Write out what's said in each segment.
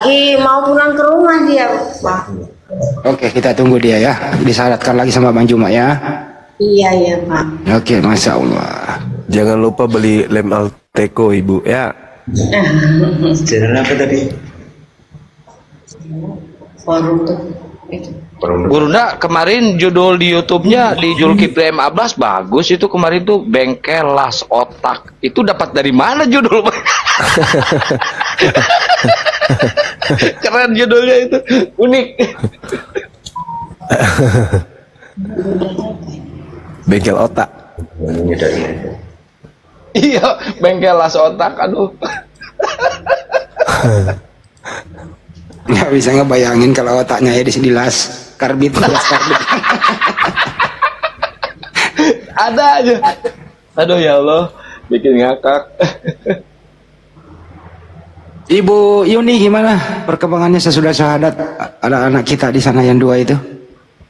lagi mau pulang ke rumah dia, Pak. Oke, kita tunggu dia ya. Disyaratkan lagi sama Bang Juma ya. Iya, iya, Pak. Oke, Masya Allah. Jangan lupa beli lem Alteco Ibu ya. Channel apa tadi? Forum tuh. Gurunda kemarin judul di YouTube-nya di Zulkifli M. Abbas bagus itu kemarin tuh bengkel las otak. Itu dapat dari mana judul? Keren judulnya itu, unik. Bengkel otak. Iya, bengkel las otak, aduh. Nggak bisa ngebayangin kalau otaknya ya dilas karbit. Ada aja. Aduh ya Allah, bikin ngakak. Ibu Yuni gimana perkembangannya sesudah syahadat ada anak kita di sana yang 2 itu?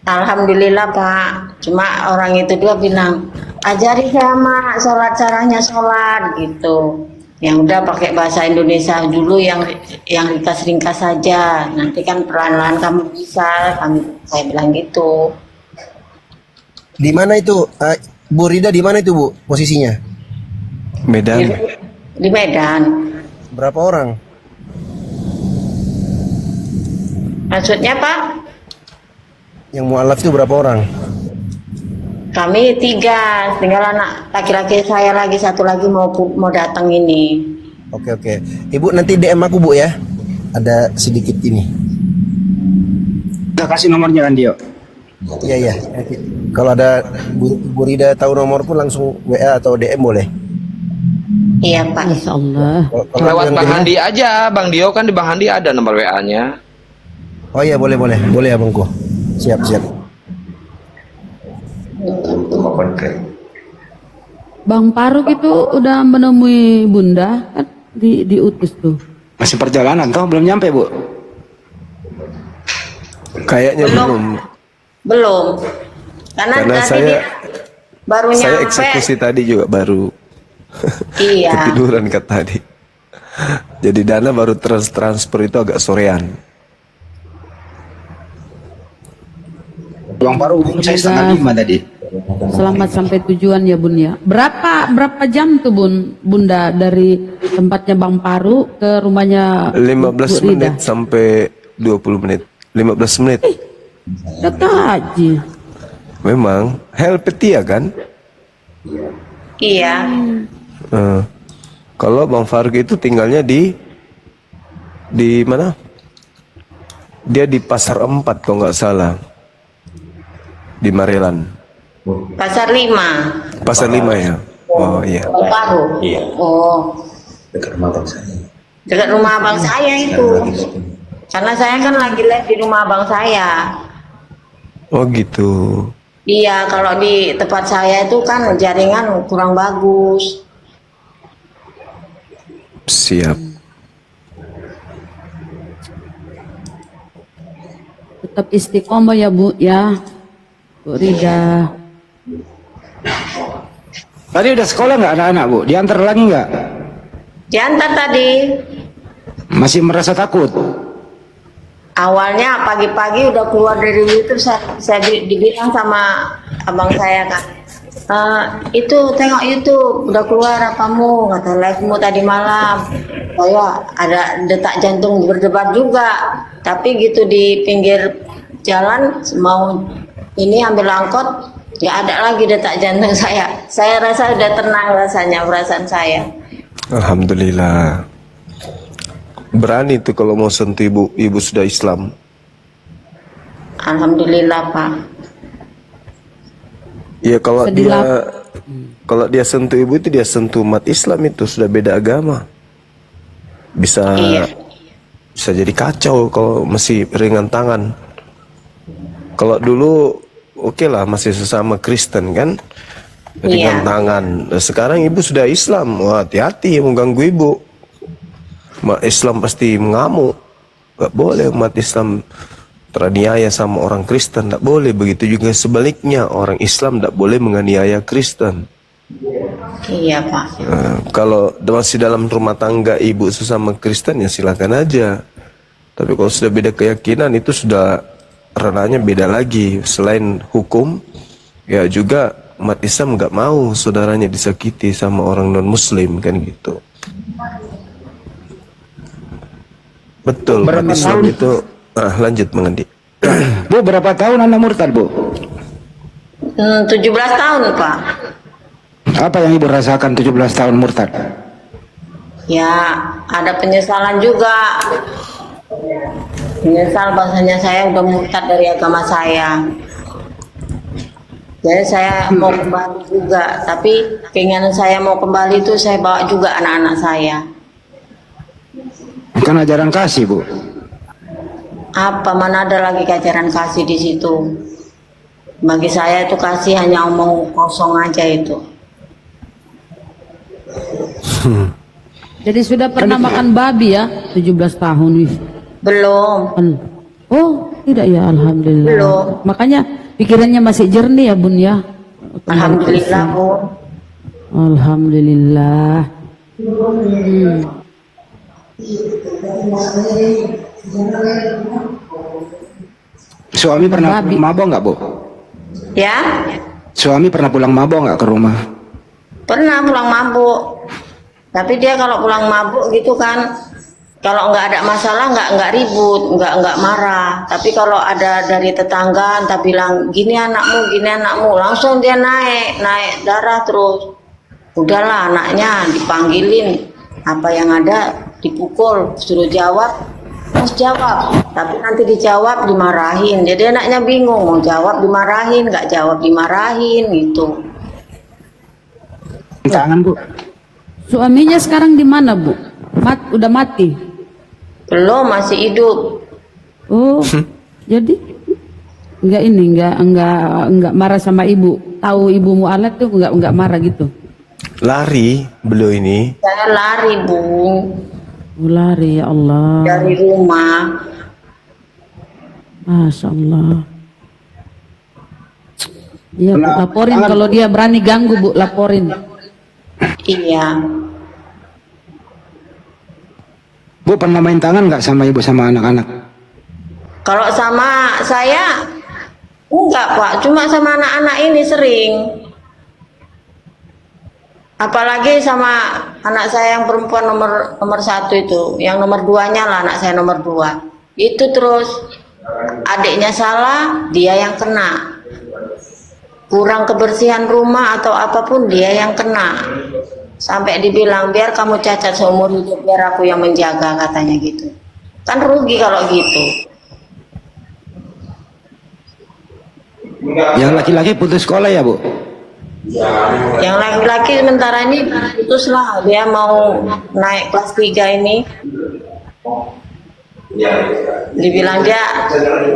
Alhamdulillah, Pak. Cuma orang itu dia bilang, ajari sama sholat, caranya sholat gitu. Yang udah pakai bahasa Indonesia dulu, yang ringkas-ringkas saja. Nanti kan perlahan-lahan kamu bisa. Saya bilang gitu. Di mana itu, Bu Rida, di mana itu Bu posisinya? Medan. Di Medan. Berapa orang? Maksudnya, Pak? Yang mualaf itu berapa orang? Kami 3, tinggal anak laki-laki saya lagi, 1 lagi mau datang ini. Oke. Ibu nanti DM aku Bu ya. Ada sedikit ini. Kita kasih nomornya kan Dio. Iya. Nanti kalau ada Bu Rida tahu nomor pun langsung WA atau DM boleh. Iya, Pak. Insya Allah. Lewat Bang Handi aja, Bang Dio kan di Bang Handi ada nomor WA-nya. Oh iya, boleh ya Bangku. Siap. Bang Faruk itu udah menemui Bunda kan diutus tuh. Masih perjalanan toh belum nyampe Bu? Kayaknya Belum. Karena saya baru saya nyampe. eksekusi tadi juga baru. Iya. Ketiduran tadi. Jadi dana baru transfer itu agak sorean. Bang Baru saya 4:30 tadi. Selamat sampai tujuan ya Bun ya. Berapa jam tuh Bunda dari tempatnya Bang Paru ke rumahnya 15 Bu Rida? menit sampai 20 menit. 15 menit. Dekat aja. Memang Helvetia kan? Iya. Kalau Bang Faruk itu tinggalnya di mana? Dia di Pasar 4 kalau nggak salah. Di Marelan. Pasar 5. Pasar 5 ya. Oh iya. Baru. Iya. Oh. Dekat rumah abang saya. Dekat rumah abang saya itu. Karena saya kan lagi live di rumah abang saya. Oh gitu. Iya, kalau di tempat saya itu kan jaringan kurang bagus. Siap. Tetap istiqomah ya Bu ya. Bu Rida. Tadi udah sekolah nggak anak-anak Bu? Diantar lagi nggak? Diantar tadi. Masih merasa takut? Awalnya pagi-pagi udah keluar dari YouTube, saya dibilang sama abang saya kan, itu tengok YouTube udah keluar apamu, kata live-mu tadi malam. Saya ada detak jantung berdebar juga, tapi gitu di pinggir jalan mau ini ambil angkot, ya ada lagi detak jantung saya. Saya rasa udah tenang rasanya perasaan saya. Alhamdulillah. Berani tuh kalau mau sentuh ibu sudah Islam. Alhamdulillah Pak. Ya kalau dia sentuh ibu itu dia sentuh umat Islam, itu sudah beda agama. Bisa jadi kacau kalau masih ringan tangan. Kalau dulu oke lah masih sesama Kristen kan, ringan tangan. Nah, sekarang ibu sudah Islam, wah hati-hati yang mengganggu ibu. Umat Islam pasti mengamuk. Gak boleh umat Islam teraniaya sama orang Kristen, gak boleh. Begitu juga sebaliknya, orang Islam gak boleh menganiaya Kristen. Iya Pak. Kalau masih dalam rumah tangga ibu sesama Kristen ya silakan aja. Tapi kalau sudah beda keyakinan itu sudah ranahnya beda lagi. Selain hukum, ya juga umat Islam nggak mau saudaranya disakiti sama orang non Muslim kan gitu. Betul. Berapa Umat Islam tahun? itu lanjut mengendi. Bu, berapa tahun Anda murtad, Bu? 17 tahun, Pak. Apa yang Ibu rasakan 17 tahun murtad? Ya, ada penyesalan juga. Menyesal bahasanya saya udah murtad dari agama saya. Jadi saya mau kembali juga, tapi keinginan saya mau kembali itu saya bawa juga anak-anak saya. Bukan ajaran kasih, Bu. Apa mana ada lagi ajaran kasih di situ? Bagi saya itu kasih hanya omong kosong aja itu. Jadi sudah pernah makan babi ya 17 tahun wih. Belum. Oh tidak ya, alhamdulillah. Belum. Makanya pikirannya masih jernih ya Bun ya. Alhamdulillah, Bu. Alhamdulillah. Suami pernah Babi. mabok nggak, Bu? Ya, Suami pernah pulang mabok nggak ke rumah? pernah pulang mabuk. Tapi dia kalau pulang mabuk gitu kan, kalau nggak ada masalah nggak ribut, nggak marah. Tapi kalau ada dari tetangga entah bilang gini anakmu, langsung dia naik darah terus. Udahlah anaknya dipanggilin, apa yang ada dipukul, suruh jawab, terus jawab. Tapi nanti dijawab dimarahin. Jadi anaknya bingung mau jawab dimarahin, nggak jawab dimarahin gitu. Tangan, Bu. Suaminya sekarang di mana Bu? Udah mati. Belum, masih hidup. Oh, jadi enggak marah sama ibu. Tahu ibu mualaf tuh enggak marah gitu. Lari beliau ini. Saya lari, Bu, Lari ya Allah. dari rumah. Masya Allah. Iya, Bu, laporin kalau dia berani ganggu, Bu, laporin. Iya. Bu pernah main tangan nggak sama Ibu sama anak-anak? Kalau sama saya enggak, Pak. Cuma sama anak-anak ini sering. Apalagi sama anak saya yang perempuan nomor 1 itu, yang nomor 2-nya lah anak saya nomor 2. Itu terus adiknya salah, dia yang kena. Kurang kebersihan rumah atau apapun dia yang kena. Sampai dibilang biar kamu cacat seumur hidup, biar aku yang menjaga, katanya gitu. Kan rugi kalau gitu. Yang laki-laki putus sekolah ya, Bu? Yang laki-laki sementara ini putus lah, dia mau naik kelas 3 ini. Dibilang dia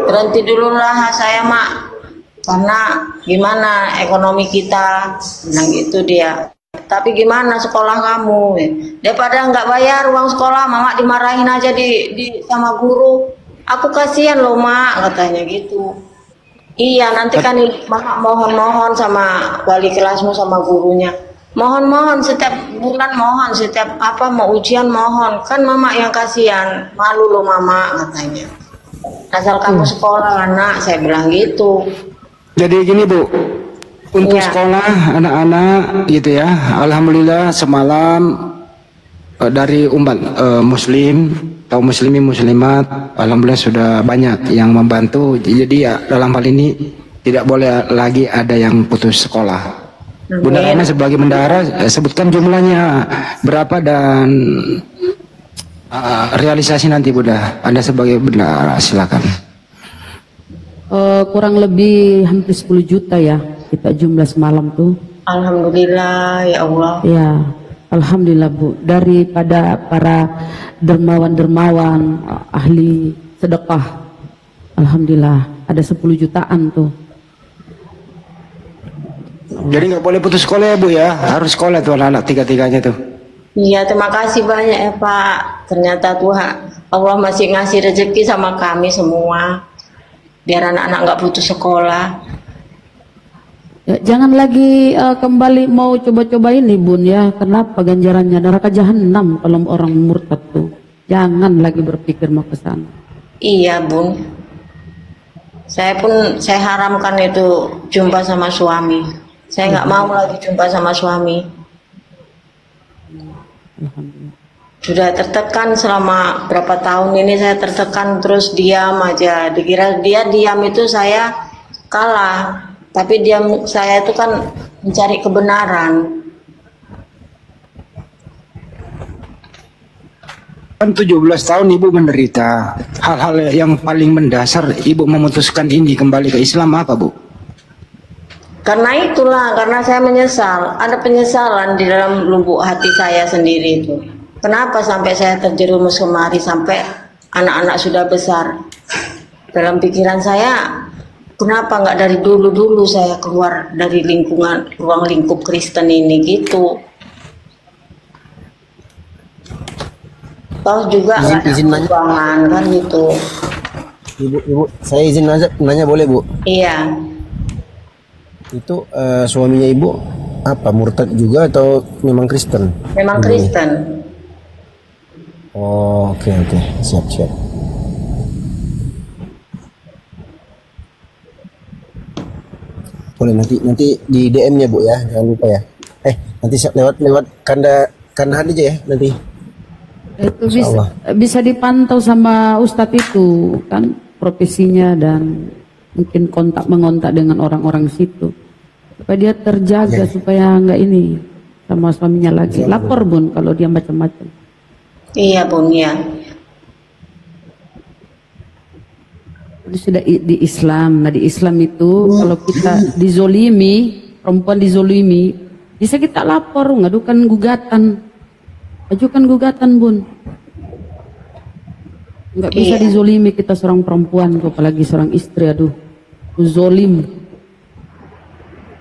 berhenti dulu lah saya mak, karena gimana ekonomi kita, bilang gitu dia. Tapi gimana sekolah kamu? Daripada nggak bayar uang sekolah, mama dimarahin aja di sama guru. Aku kasihan loh mak, katanya gitu. Iya, nanti kan mama mohon-mohon sama wali kelasmu sama gurunya. Mohon-mohon setiap bulan, mohon setiap apa mau ujian mohon. Kan mama yang kasihan, malu loh mama, katanya. Asal kamu sekolah anak, saya bilang gitu. Jadi gini, Bu, untuk Iya. sekolah anak-anak gitu ya, alhamdulillah semalam dari umat muslim kaum muslimin muslimat, alhamdulillah sudah banyak yang membantu. Jadi ya dalam hal ini tidak boleh lagi ada yang putus sekolah. Bunda Rama sebagai bendahara sebutkan jumlahnya berapa dan realisasi nanti Bunda. Anda sebagai bendahara silakan. Kurang lebih hampir 10 juta ya kita jumlah semalam tuh. Alhamdulillah ya Allah. Ya, alhamdulillah Bu. Daripada para dermawan-dermawan ahli sedekah, alhamdulillah ada 10 jutaan tuh. Jadi nggak boleh putus sekolah ya Bu ya, harus sekolah tuh anak-anak tiga-tiganya tuh. Iya, terima kasih banyak ya Pak. Ternyata Tuhan Allah masih ngasih rezeki sama kami semua. Biar anak-anak nggak putus sekolah. Ya, jangan lagi kembali mau coba-coba ini Bun ya. Kenapa ganjarannya neraka jahanam kalau orang murtad tuh. Jangan lagi berpikir mau ke sana. Iya, Bun. Saya haramkan itu jumpa sama suami. Saya nggak mau lagi jumpa sama suami. Sudah tertekan selama berapa tahun ini, saya tertekan terus diam aja. Dikira dia diam itu saya kalah, tapi diam saya itu kan mencari kebenaran. Kan 17 tahun ibu menderita. Hal-hal yang paling mendasar ibu memutuskan ini kembali ke Islam apa, Bu? Karena itulah, karena saya menyesal. Ada penyesalan di dalam lubuk hati saya sendiri itu. Kenapa sampai saya terjerumus kemari sampai anak-anak sudah besar? Dalam pikiran saya, kenapa nggak dari dulu-dulu saya keluar dari ruang lingkup Kristen ini gitu? Tahu juga izin nanya kan gitu. Ibu, saya izin nanya boleh, Bu? Iya. Itu suaminya ibu apa, murtad juga atau memang Kristen? Memang Kristen. Oh, oke, siap. Boleh nanti di DM-nya, Bu, ya, jangan lupa ya. Nanti lewat kandahan aja ya nanti. Itu bisa dipantau sama Ustadz itu kan profesinya, dan mungkin mengontak dengan orang-orang situ supaya dia terjaga, supaya nggak ini sama suaminya lagi. Lapor, Bun, kalau dia macam-macam. Iya, Bun, ya. Sudah di Islam. Nah, di Islam itu kalau kita dizolimi, perempuan dizolimi, bisa kita lapor, ngadukan gugatan. Ajukan gugatan, Bun. Nggak bisa dizolimi kita seorang perempuan, apalagi seorang istri. Aduh, zolim.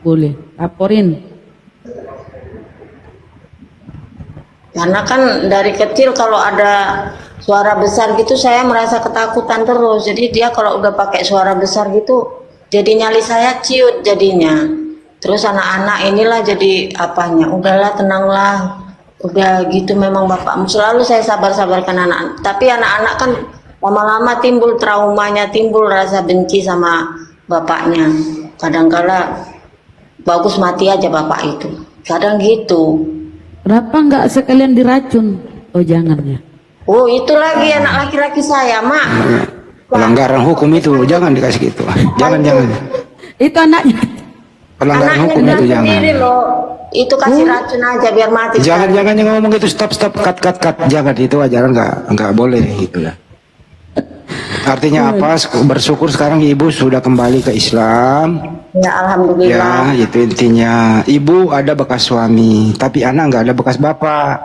Boleh, laporin. Karena kan dari kecil kalau ada suara besar gitu saya merasa ketakutan terus. Jadi dia kalau udah pakai suara besar gitu, jadi nyali saya ciut jadinya. Terus anak-anak inilah jadi apanya, udahlah, tenanglah. Udah gitu memang bapakmu. Selalu saya sabar-sabarkan anak. Tapi anak-anak kan lama-lama timbul traumanya, timbul rasa benci sama bapaknya. Kadang-kala bagus mati aja bapak itu. Kadang gitu. Kenapa nggak sekalian diracun? Oh, jangan ya. Oh, itu lagi anak laki-laki saya, Mak. Pelanggaran hukum itu jangan dikasih gitu. Jangan. Itu anaknya. Pelanggaran Anaknya hukum itu jangan. sendiri loh. Itu kasih racun aja biar mati. Jangan ngomong gitu, stop, cut. Jangan, itu ajaran nggak boleh gitu ya. Artinya apa? Bersyukur sekarang ibu sudah kembali ke Islam. Ya, alhamdulillah. Ya, itu intinya. Ibu ada bekas suami, tapi anak nggak ada bekas bapak.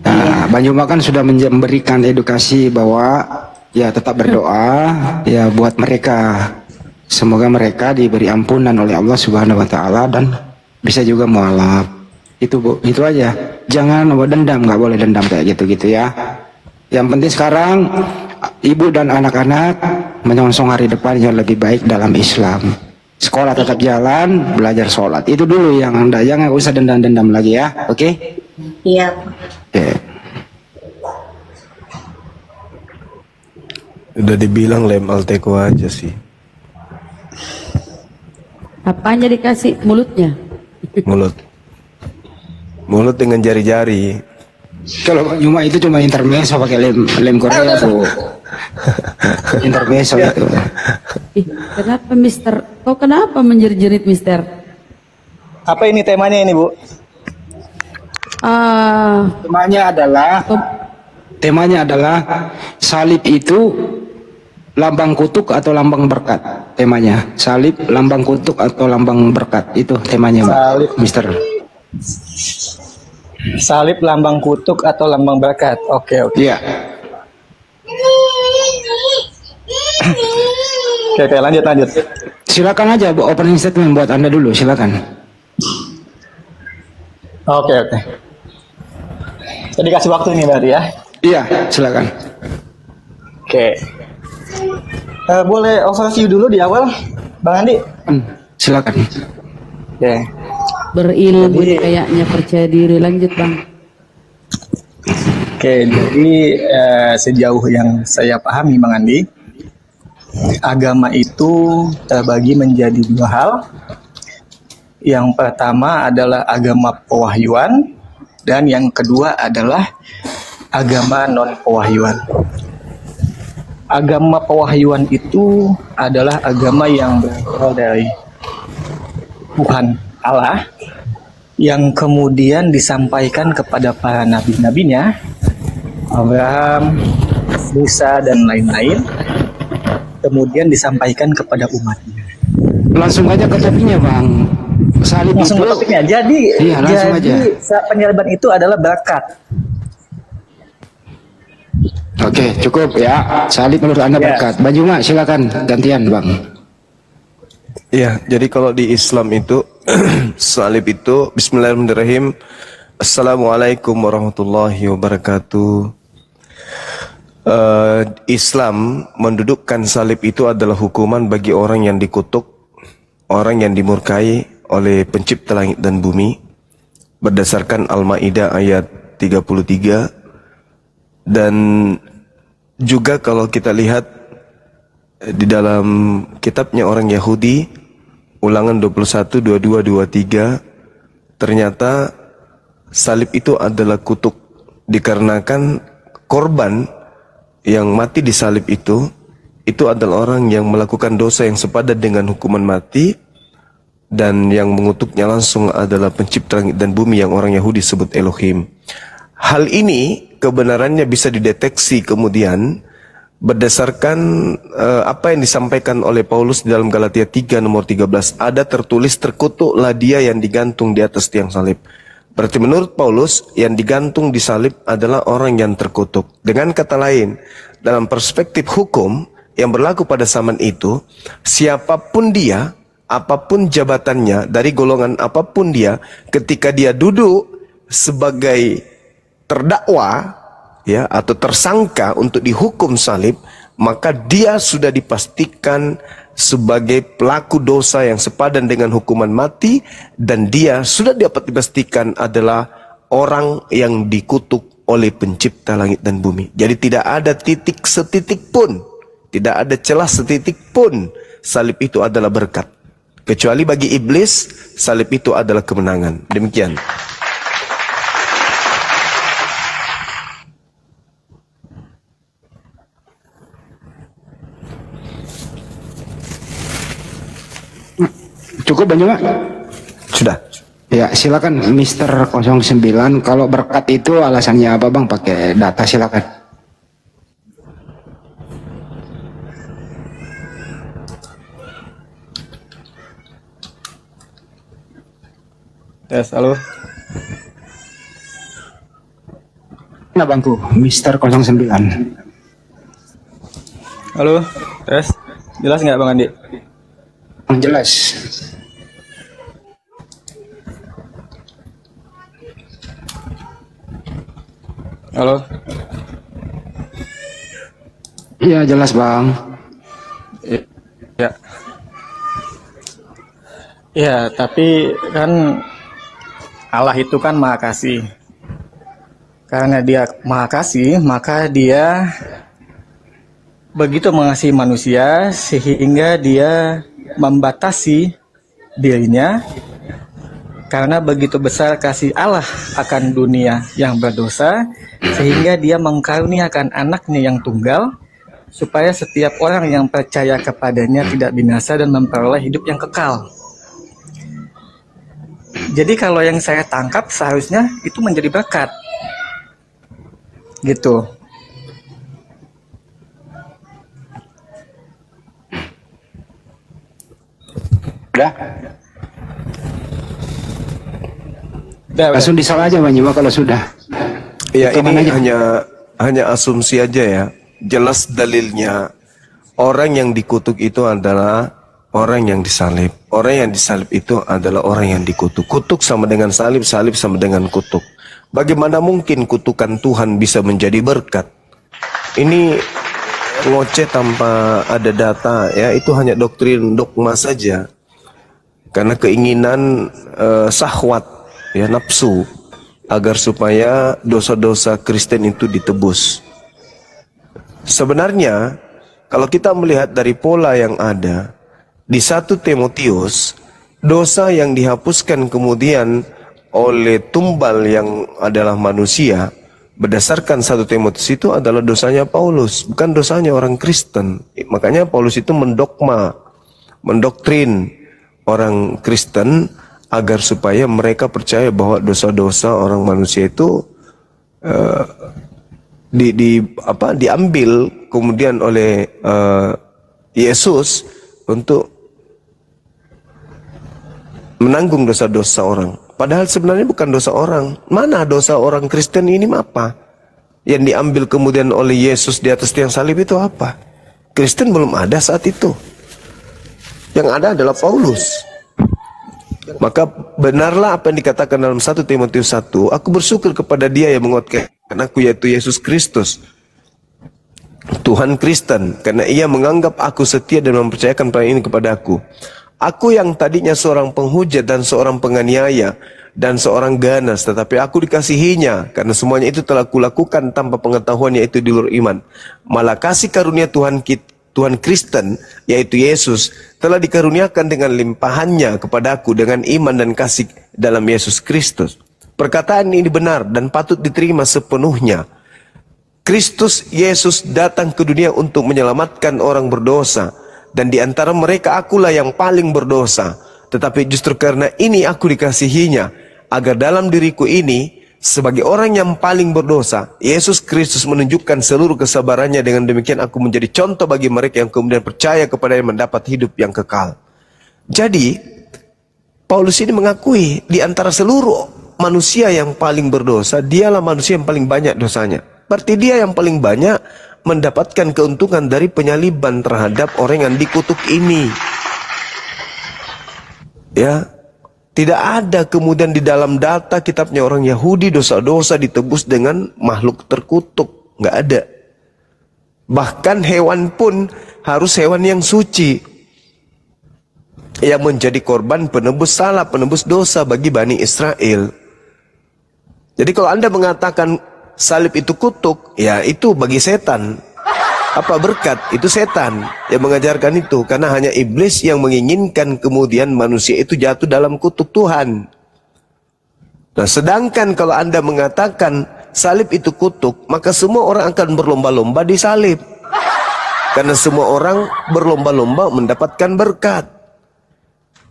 Nah, Banyuma kan sudah memberikan edukasi bahwa ya tetap berdoa ya buat mereka. Semoga mereka diberi ampunan oleh Allah Subhanahu wa taala dan bisa juga mualaf. Itu, Bu, itu aja. Jangan dendam, nggak boleh dendam kayak gitu ya. Yang penting sekarang ibu dan anak-anak menyongsong hari depan yang lebih baik dalam Islam. Sekolah tetap jalan, belajar sholat. Itu dulu yang Anda, jangan usah dendam-dendam lagi ya. Oke? Iya. Oke. Udah dibilang lem Alteco aja sih. Apanya dikasih? Mulutnya. Mulut dengan jari-jari. Kalau cuma itu cuma intermezzo pakai lem Korea tuh. Intermezzo itu. Kenapa Mister? Kau kenapa menjerit-jerit, Mister? Apa ini temanya ini, Bu? Temanya adalah salib itu lambang kutuk atau lambang berkat. Temanya salib, lambang kutuk atau lambang berkat. Itu temanya, Salib. Mister. Salib lambang kutuk atau lambang berkat. Oke. Iya. Oke, lanjut. Silakan aja opening statement buat Anda dulu, silakan. Oke. Jadi kasih waktu ini berarti ya. Iya, silakan. Oke. Boleh overview dulu di awal, Bang Andi? Silakan. Oke. Berilmu kayaknya, percaya diri. Lanjut, Bang. Oke, jadi sejauh yang saya pahami, Bang Andi, agama itu terbagi menjadi dua hal. Yang pertama adalah agama pewahyuan dan yang kedua adalah agama non-pewahyuan. Agama pewahyuan itu adalah agama yang berasal dari Tuhan Allah yang kemudian disampaikan kepada para nabi-nabinya, Abraham, Musa, dan lain-lain, kemudian disampaikan kepada umatnya. Langsung aja ke topiknya Bang. Salib Langsung itu, ke topiknya. Jadi iya, langsung aja. penyaliban itu adalah berkat. Oke, cukup ya. Salib menurut Anda berkat. Bang Juma, silakan gantian Bang. Iya, jadi kalau di Islam itu salib itu bismillahirrahmanirrahim. Assalamualaikum warahmatullahi wabarakatuh. Islam mendudukkan salib itu adalah hukuman bagi orang yang dikutuk, orang yang dimurkai oleh pencipta langit dan bumi berdasarkan Al-Maidah ayat 33. Dan juga kalau kita lihat di dalam kitabnya orang Yahudi, Ulangan 21, 22, 23, ternyata salib itu adalah kutuk dikarenakan korban yang mati di salib itu adalah orang yang melakukan dosa yang sepadan dengan hukuman mati, dan yang mengutuknya langsung adalah pencipta langit dan bumi yang orang Yahudi sebut Elohim. Hal ini kebenarannya bisa dideteksi kemudian berdasarkan apa yang disampaikan oleh Paulus di dalam Galatia 3 nomor 13. Ada tertulis, terkutuklah dia yang digantung di atas tiang salib. Berarti menurut Paulus, yang digantung di salib adalah orang yang terkutuk. Dengan kata lain, dalam perspektif hukum yang berlaku pada zaman itu, siapapun dia, apapun jabatannya, dari golongan apapun dia, ketika dia duduk sebagai terdakwa, ya, atau tersangka untuk dihukum salib, maka dia sudah dipastikan sebagai pelaku dosa yang sepadan dengan hukuman mati, dan dia sudah dapat dipastikan adalah orang yang dikutuk oleh pencipta langit dan bumi. Jadi tidak ada titik setitik pun, tidak ada celah setitik pun salib itu adalah berkat. Kecuali bagi iblis, salib itu adalah kemenangan. Demikian. Cukup Bang Juma? Sudah. Ya, silakan Mister 09. Kalau berkat itu alasannya apa Bang? Pakai data silakan. Tes, halo. Nah Bangku, Mister 09. Halo, tes. Jelas nggak Bang Andi? Jelas. Halo. Iya jelas Bang. Ya. Ya, tapi kan Allah itu kan Maha Kasih. Karena dia Maha Kasih, maka dia begitu mengasihi manusia sehingga dia membatasi dirinya, karena begitu besar kasih Allah akan dunia yang berdosa, sehingga dia mengkaruniakan anaknya yang tunggal, supaya setiap orang yang percaya kepadanya tidak binasa dan memperoleh hidup yang kekal. Jadi kalau yang saya tangkap seharusnya itu menjadi berkat, gitu. Udah. Langsung disalah aja Bang Juma kalau sudah. Ya, ini hanya asumsi aja ya. Jelas dalilnya, orang yang dikutuk itu adalah orang yang disalib. Orang yang disalib itu adalah orang yang dikutuk. Kutuk sama dengan salib, salib sama dengan kutuk. Bagaimana mungkin kutukan Tuhan bisa menjadi berkat? Ini ngoceh tanpa ada data ya. Itu hanya doktrin dogma saja. Karena keinginan syahwat, ya, nafsu, agar supaya dosa-dosa Kristen itu ditebus. Sebenarnya kalau kita melihat dari pola yang ada di 1 Timotius, dosa yang dihapuskan kemudian oleh tumbal yang adalah manusia, berdasarkan 1 Timotius itu adalah dosanya Paulus, bukan dosanya orang Kristen. Makanya Paulus itu mendoktrin orang Kristen agar supaya mereka percaya bahwa dosa-dosa orang manusia itu diambil kemudian oleh Yesus untuk menanggung dosa-dosa orang. Padahal sebenarnya bukan dosa orang. Mana dosa orang Kristen ini apa? Yang diambil kemudian oleh Yesus di atas tiang salib itu apa? Kristen belum ada saat itu. Yang ada adalah Paulus. Maka benarlah apa yang dikatakan dalam 1 Timotius 1, aku bersyukur kepada Dia yang menguatkan aku, yaitu Yesus Kristus, Tuhan Kristen, karena Ia menganggap aku setia dan mempercayakan pelayanan ini kepada aku. Aku yang tadinya seorang penghujat dan seorang penganiaya dan seorang ganas, tetapi aku dikasihinya karena semuanya itu telah kulakukan tanpa pengetahuan, yaitu di luar iman. Malah kasih karunia Tuhan Kristen, yaitu Yesus, telah dikaruniakan dengan limpahannya kepadaku dengan iman dan kasih dalam Yesus Kristus. Perkataan ini benar dan patut diterima sepenuhnya. Kristus Yesus datang ke dunia untuk menyelamatkan orang berdosa, dan di antara mereka akulah yang paling berdosa. Tetapi justru karena ini aku dikasihinya, agar dalam diriku ini, sebagai orang yang paling berdosa, Yesus Kristus menunjukkan seluruh kesabarannya. Dengan demikian aku menjadi contoh bagi mereka yang kemudian percaya kepada yang mendapat hidup yang kekal. Jadi, Paulus ini mengakui di antara seluruh manusia yang paling berdosa, dialah manusia yang paling banyak dosanya. Berarti dia yang paling banyak mendapatkan keuntungan dari penyaliban terhadap orang yang dikutuk ini. Ya, tidak ada kemudian di dalam data kitabnya orang Yahudi dosa-dosa ditebus dengan makhluk terkutuk. Nggak ada. Bahkan hewan pun harus hewan yang suci, yang menjadi korban penebus salah, penebus dosa bagi Bani Israel. Jadi kalau Anda mengatakan salib itu kutuk, ya itu bagi setan. Apa berkat? Itu setan yang mengajarkan itu. Karena hanya iblis yang menginginkan kemudian manusia itu jatuh dalam kutuk Tuhan. Nah, sedangkan kalau Anda mengatakan salib itu kutuk, maka semua orang akan berlomba-lomba di salib. Karena semua orang berlomba-lomba mendapatkan berkat.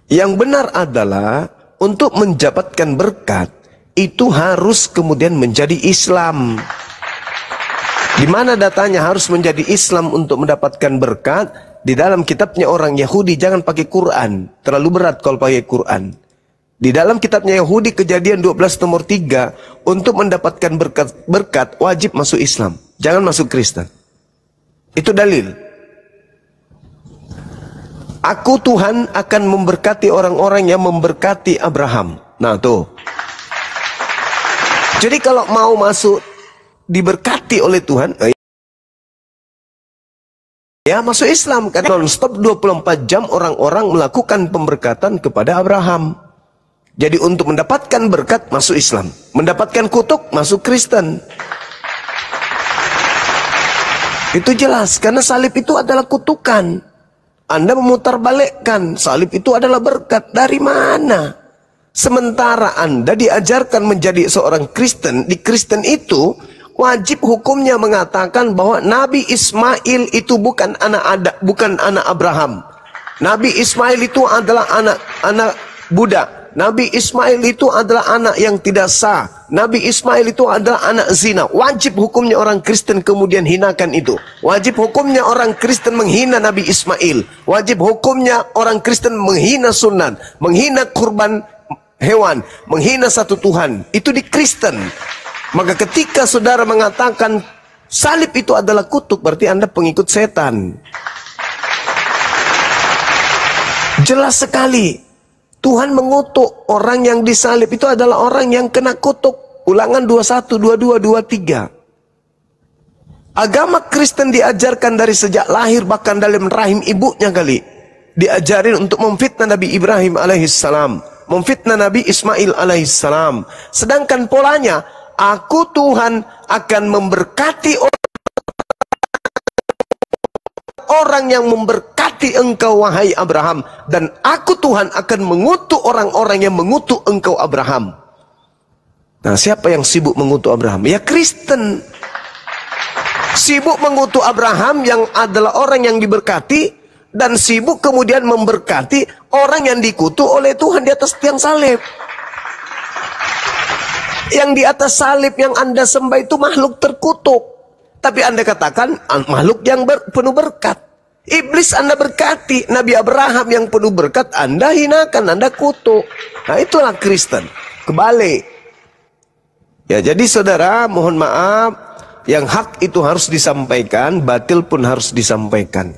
Yang benar adalah untuk mendapatkan berkat itu harus kemudian menjadi Islam. Di mana datanya harus menjadi Islam untuk mendapatkan berkat? Di dalam kitabnya orang Yahudi, jangan pakai Quran. Terlalu berat kalau pakai Quran. Di dalam kitabnya Yahudi, Kejadian 12 nomor 3, untuk mendapatkan berkat wajib masuk Islam. Jangan masuk Kristen. Itu dalil. Aku Tuhan akan memberkati orang-orang yang memberkati Abraham. Nah tuh. Jadi kalau mau masuk diberkati oleh Tuhan, ya masuk Islam. Karena non-stop 24 jam orang-orang melakukan pemberkatan kepada Abraham. Jadi untuk mendapatkan berkat masuk Islam, mendapatkan kutuk masuk Kristen. Itu jelas, karena salib itu adalah kutukan. Anda memutarbalikkan salib itu adalah berkat. Dari mana? Sementara Anda diajarkan menjadi seorang Kristen, di Kristen itu wajib hukumnya mengatakan bahwa Nabi Ismail itu bukan anak Abraham. Nabi Ismail itu adalah anak budak. Nabi Ismail itu adalah anak yang tidak sah. Nabi Ismail itu adalah anak zina. Wajib hukumnya orang Kristen kemudian hinakan itu. Wajib hukumnya orang Kristen menghina Nabi Ismail. Wajib hukumnya orang Kristen menghina sunnah, menghina kurban hewan, menghina satu Tuhan. Itu di Kristen. Maka ketika saudara mengatakan salib itu adalah kutuk, berarti Anda pengikut setan. Jelas sekali. Tuhan mengutuk orang yang disalib itu adalah orang yang kena kutuk. Ulangan 21, 22, 23. Agama Kristen diajarkan dari sejak lahir, bahkan dalam rahim ibunya kali. Diajarin untuk memfitnah Nabi Ibrahim alaihissalam, memfitnah Nabi Ismail alaihissalam. Sedangkan polanya, aku Tuhan akan memberkati orang orang-orang yang memberkati engkau wahai Abraham, dan aku Tuhan akan mengutuk orang-orang yang mengutuk engkau Abraham. Nah, siapa yang sibuk mengutuk Abraham? Ya Kristen. Sibuk mengutuk Abraham yang adalah orang yang diberkati, dan sibuk kemudian memberkati orang yang dikutuk oleh Tuhan di atas tiang salib. Yang di atas salib yang Anda sembah itu makhluk terkutuk, tapi Anda katakan makhluk yang penuh berkat. Iblis Anda berkati, Nabi Abraham yang penuh berkat Anda hinakan, Anda kutuk. Nah, itulah Kristen. Kebalik. Ya, jadi saudara, mohon maaf, yang hak itu harus disampaikan, batil pun harus disampaikan.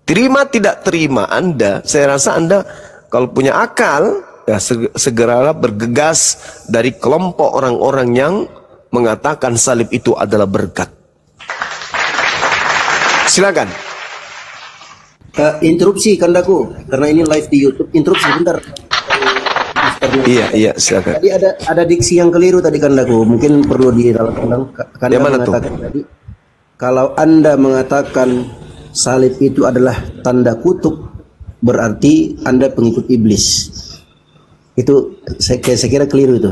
Terima tidak terima Anda, saya rasa Anda kalau punya akal, ya segeralah bergegas dari kelompok orang-orang yang mengatakan salib itu adalah berkat. Silakan. Interupsi kandaku, karena ini live di YouTube. Interupsi bentar. Iya, silakan. Tadi ada diksi yang keliru tadi kandaku, mungkin perlu diulang. Kanda Yang mana mengatakan tuh? tadi, kalau Anda mengatakan salib itu adalah tanda kutuk, berarti Anda pengikut iblis. Itu saya kira keliru itu.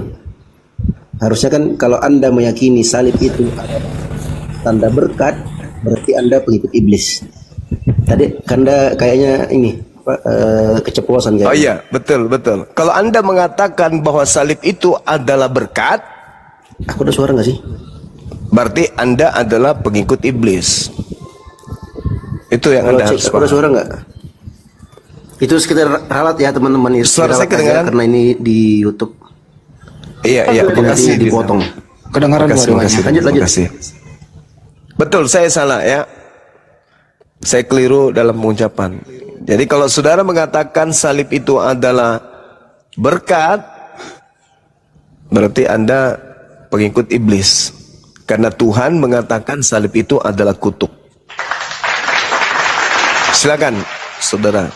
Harusnya kan kalau Anda meyakini salib itu adalah tanda berkat, berarti Anda pengikut iblis. Tadi Kanda kayaknya ini keceplosan kayaknya. Oh iya, betul. Kalau Anda mengatakan bahwa salib itu adalah berkat, aku ada suara nggak sih? berarti Anda adalah pengikut iblis. Itu yang Anda harus Aku ada suara nggak? Itu sekitar ralat ya teman-teman. Suara saya kedengaran? Karena ini di YouTube. Iya, terima kasih. Dipotong. Kedengaran Terima kasih. Lanjut. Betul, saya salah ya. Saya keliru dalam pengucapan. Jadi kalau saudara mengatakan salib itu adalah berkat, berarti Anda pengikut iblis. Karena Tuhan mengatakan salib itu adalah kutuk. Silakan, saudara.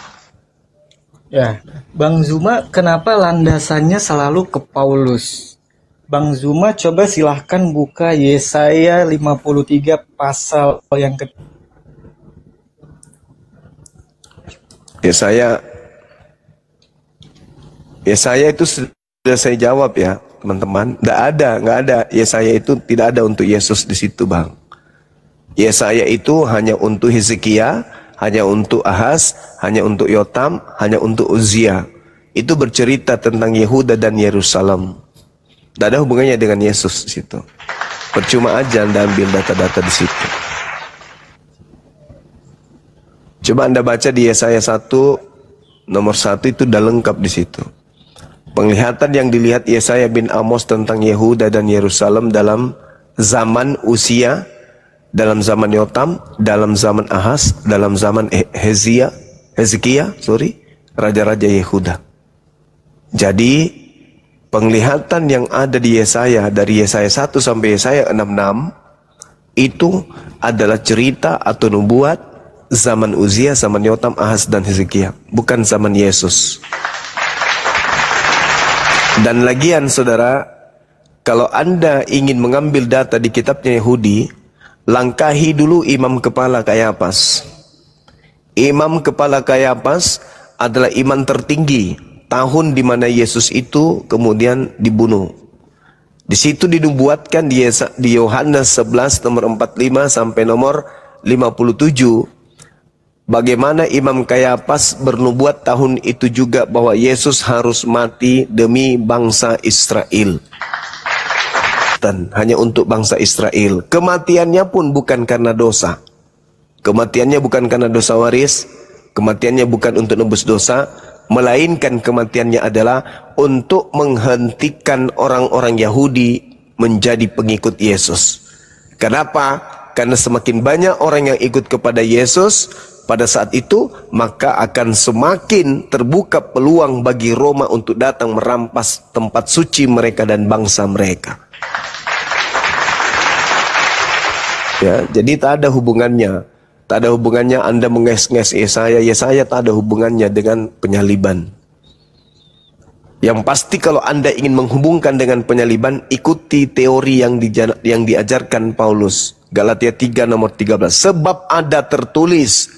Ya, Bang Zuma, kenapa landasannya selalu ke Paulus? Bang Zuma, coba silahkan buka Yesaya 53 pasal yang ke... Yesaya itu sudah saya jawab ya, teman-teman. Nggak ada. Yesaya itu tidak ada untuk Yesus di situ, Bang. Yesaya itu hanya untuk Hezekia, hanya untuk Ahaz, hanya untuk Yotam, hanya untuk Uzia. Itu bercerita tentang Yehuda dan Yerusalem. Tidak ada hubungannya dengan Yesus di situ. Percuma aja Anda ambil data-data di situ. Coba Anda baca di Yesaya 1 nomor 1 itu udah lengkap di situ. Penglihatan yang dilihat Yesaya bin Amos tentang Yehuda dan Yerusalem dalam zaman Uzia, dalam zaman Yotam, dalam zaman Ahaz, dalam zaman Hezekia, raja-raja Yehuda. Jadi penglihatan yang ada di Yesaya dari Yesaya 1 sampai Yesaya 66 itu adalah cerita atau nubuat zaman Uzia, zaman Yotam, Ahaz dan Hezekia, bukan zaman Yesus. Dan lagian saudara, kalau Anda ingin mengambil data di kitabnya Yahudi, langkahi dulu imam kepala Kayafas. Imam kepala Kayafas adalah imam tertinggi tahun di mana Yesus itu kemudian dibunuh. Di situ dinubuatkan di Yohanes 11 nomor 45 sampai nomor 57. Bagaimana Imam Kayafas bernubuat tahun itu juga bahwa Yesus harus mati demi bangsa Israel. Dan hanya untuk bangsa Israel. Kematiannya pun bukan karena dosa. Kematiannya bukan karena dosa waris. Kematiannya bukan untuk nebus dosa. Melainkan kematiannya adalah untuk menghentikan orang-orang Yahudi menjadi pengikut Yesus. Kenapa? Karena semakin banyak orang yang ikut kepada Yesus, pada saat itu maka akan semakin terbuka peluang bagi Roma untuk datang merampas tempat suci mereka dan bangsa mereka. Ya, jadi tak ada hubungannya. Tak ada hubungannya Anda menges-nges Yesaya tak ada hubungannya dengan penyaliban. Yang pasti kalau Anda ingin menghubungkan dengan penyaliban, ikuti teori yang diajarkan Paulus. Galatia 3 nomor 13. Sebab ada tertulis,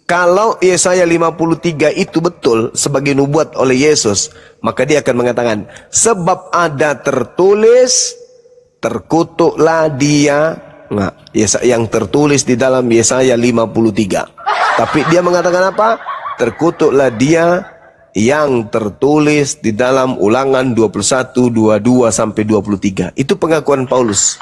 Kalau Yesaya 53 itu betul sebagai nubuat oleh Yesus, maka dia akan mengatakan, sebab ada tertulis, terkutuklah dia. Nah, yang tertulis di dalam Yesaya 53. Tapi dia mengatakan apa? Terkutuklah dia yang tertulis di dalam Ulangan 21, 22 sampai 23. Itu pengakuan Paulus.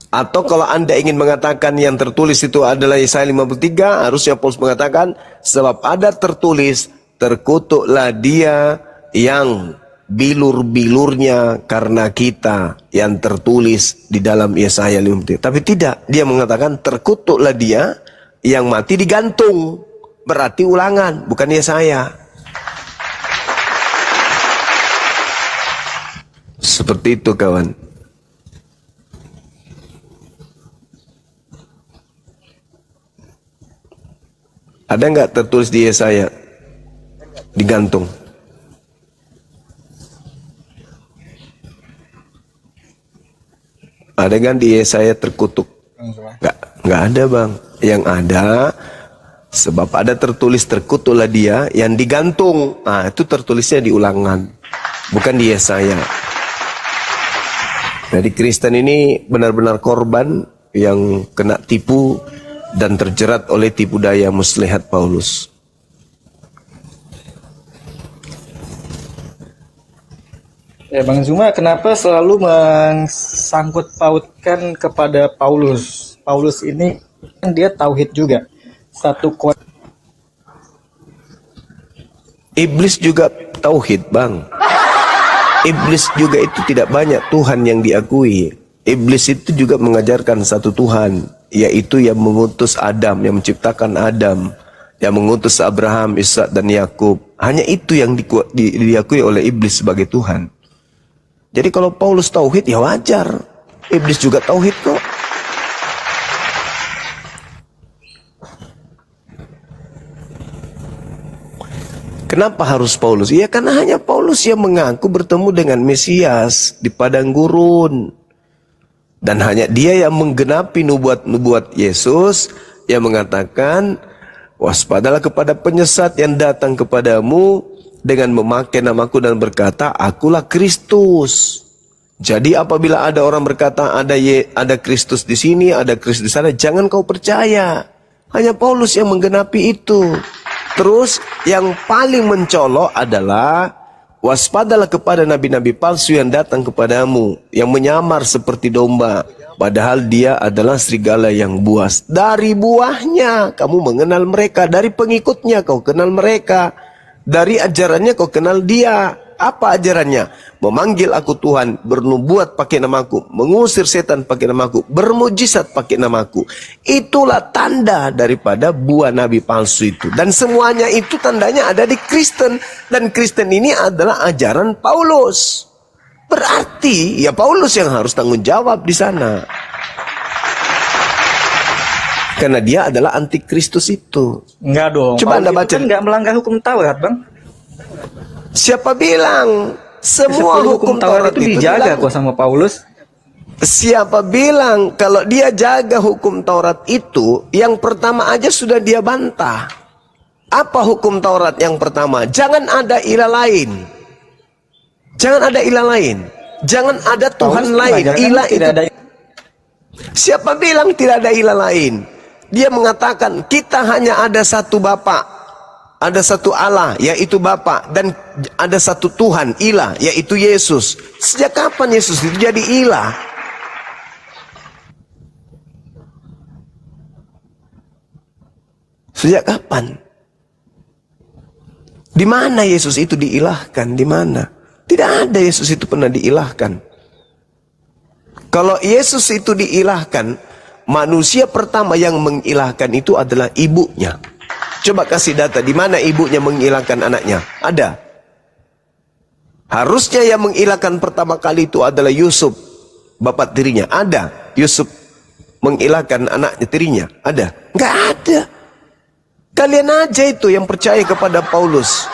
Atau kalau Anda ingin mengatakan yang tertulis itu adalah Yesaya 53, harusnya Paulus mengatakan, sebab ada tertulis, terkutuklah dia yang bilur-bilurnya karena kita, yang tertulis di dalam Yesaya 53. Tapi tidak, dia mengatakan terkutuklah dia yang mati digantung. Berarti Ulangan, bukan Yesaya. Seperti itu kawan. Ada nggak tertulis di Yesaya? Digantung. Ada kan di Yesaya terkutuk? Nggak ada bang. Yang ada, sebab ada tertulis terkutuklah dia yang digantung. Nah itu tertulisnya di Ulangan, bukan di Yesaya. Jadi Kristen ini benar-benar korban yang kena tipu dan terjerat oleh tipu daya muslihat Paulus. Ya Bang Zuma, kenapa selalu mensangkut pautkan kepada Paulus? Paulus ini kan dia tauhid juga. Iblis juga tauhid bang. Iblis juga itu tidak banyak Tuhan yang diakui. Iblis itu juga mengajarkan satu Tuhan, yaitu yang mengutus Adam, yang menciptakan Adam, yang mengutus Abraham, Ishak dan Yakub. Hanya itu yang diakui oleh iblis sebagai Tuhan. Jadi kalau Paulus tauhid ya wajar. Iblis juga tauhid kok. Kenapa harus Paulus? Ya karena hanya Paulus yang mengaku bertemu dengan Mesias di padang gurun. Dan hanya dia yang menggenapi nubuat-nubuat Yesus yang mengatakan, waspadalah kepada penyesat yang datang kepadamu dengan memakai namaku dan berkata, akulah Kristus. Jadi apabila ada orang berkata ada Kristus di sini, ada Kristus di sana, jangan kau percaya. Hanya Paulus yang menggenapi itu. Terus yang paling mencolok adalah, waspadalah kepada nabi-nabi palsu yang datang kepadamu, yang menyamar seperti domba, padahal dia adalah serigala yang buas. Dari buahnya kamu mengenal mereka, dari pengikutnya kau kenal mereka, dari ajarannya kau kenal dia. Apa ajarannya? Memanggil aku Tuhan, bernubuat pakai namaku, mengusir setan pakai namaku, bermujizat pakai namaku. Itulah tanda daripada buah nabi palsu itu. Dan semuanya itu tandanya ada di Kristen. Dan Kristen ini adalah ajaran Paulus. Berarti ya Paulus yang harus tanggung jawab di sana. Karena dia adalah antikristus itu. Enggak dong. Coba Anda baca. Kan enggak melanggar hukum Taurat, Bang. Siapa bilang? Semua hukum Taurat itu dijaga kok sama Paulus. Siapa bilang kalau dia jaga hukum Taurat itu, yang pertama aja sudah dia bantah. Apa hukum Taurat yang pertama? Jangan ada ilah lain. Jangan ada ilah lain. Jangan ada Tuhan lain. Ilah itu. Siapa bilang tidak ada ilah lain? Dia mengatakan kita hanya ada satu Bapa. Ada satu Allah, yaitu Bapa, dan ada satu Tuhan, ilah, yaitu Yesus. Sejak kapan Yesus itu jadi ilah? Sejak kapan? Di mana Yesus itu diilahkan? Di mana? Tidak ada Yesus itu pernah diilahkan. Kalau Yesus itu diilahkan, manusia pertama yang mengilahkan itu adalah ibunya. Coba kasih data di mana ibunya mengilahkan anaknya. Ada. Harusnya yang mengilahkan pertama kali itu adalah Yusuf, bapak tirinya. Ada. Yusuf mengilahkan anaknya tirinya. Ada. Enggak ada. Kalian aja itu yang percaya kepada Paulus.